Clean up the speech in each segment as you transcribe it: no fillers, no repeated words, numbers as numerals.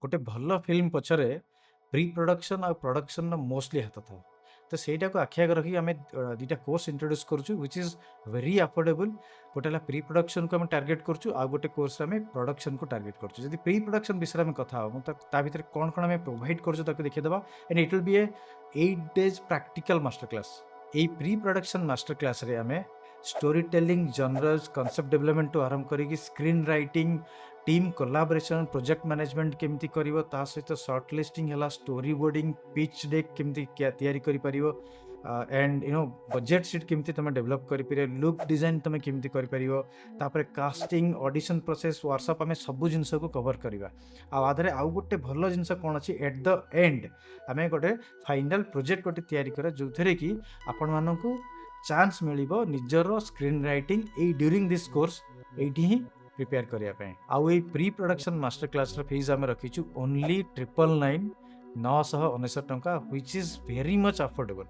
ଗୋଟେ ଭଲ ଫିଲ୍ମ ପଛରେ ପ୍ରି ପ୍ରଡକ୍ସନ୍ ଆଉ ପ୍ରଡକ୍ସନ୍‌ର ମୋଷ୍ଟଲି ହାତ ଥାଏ। ତ ସେଇଟାକୁ ଆଖି ଆଗରେ ରଖିକି ଆମେ ଦିଟା କୋର୍ସ ଇଣ୍ଟ୍ରୋଡ୍ୟୁସ୍ କରୁଛୁ ହ୍ୱିଚ୍ ଇଜ୍ ଭେରି ଆଫୋର୍ଡେବଲ୍। ଗୋଟେ ହେଲା ପ୍ରି ପ୍ରଡକ୍ସନ୍‌କୁ ଆମେ ଟାର୍ଗେଟ୍ କରୁଛୁ, ଆଉ ଗୋଟେ କୋର୍ସରେ ଆମେ ପ୍ରଡକ୍ସନ୍‌କୁ ଟାର୍ଗେଟ୍ କରୁଛୁ। ଯଦି ପ୍ରି ପ୍ରଡକ୍ସନ୍ ବିଷୟରେ ଆମେ କଥା ହବା, ମୁଁ ତା ଭିତରେ କ'ଣ ଆମେ ପ୍ରୋଭାଇଡ୍ କରୁଛୁ ତାକୁ ଦେଖେଇଦେବା। And it will be a 8 days practical master class. ଏଇ ପ୍ରି ପ୍ରଡକ୍ସନ୍ ମାଷ୍ଟର କ୍ଲାସ୍‌ରେ ଆମେ ଷ୍ଟୋରି ଟେଲିଂ, ଜନରସ୍, କନସେପ୍ଟ ଡେଭଲପମେଣ୍ଟଠୁ ଆରମ୍ଭ କରିକି screen writing, team collaboration, project management केमती करिवो, ता सहित शॉर्ट लिस्टिंग हला, स्टोरी बोर्डिंग, पिच डेक केमती तैयारी करि परिवो, and you know budget sheet केमती तमे डेवलप करि परिवो, लुक डिजाइन तमे केमती करि परिवो, तापर कास्टिंग, ऑडिशन प्रोसेस, वर्कशॉप आमे सब जिंस को कवर करिवा। आ आधरे आउ गोटे भलो जिंस कोन अछि, एट द एंड आमे गोटे फाइनल प्रोजेक्ट गोटे तैयारी करा जोथरे कि आपण माननकु चांस मिलिबो निजर स्क्रीन राइटिंग ए ड्यूरिंग दिस कोर्स एठी ही प्रिपेयर करिया पे। आउ ए प्री प्रोडक्शन मास्टर क्लास रा फीस आमे रखिछु ओनली 999 टंका, which is very much affordable.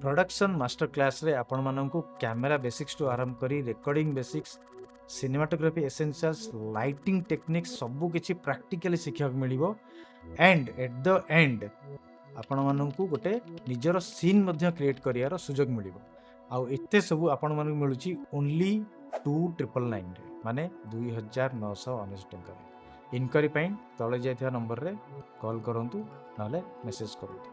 Production master class रे आपण माननकु कैमरा बेसिक्स टू आरंभ करी recording basics, cinematography essentials, lighting techniques सबु किछि प्रैक्टिकली सिखियाक मिलिबो। एंड एट द एंड आपण माननकु गोटे निजर सीन मध्य क्रिएट करियार सुजोग मिलिबो। आउ एते सबु आपण मानकु मिलुची ओनली 2999 रे, माने 2999 टंका। इनक्वारी पाइन तळे जायथिया नंबर रे कॉल करंतु, नाले मेसेज करंतु।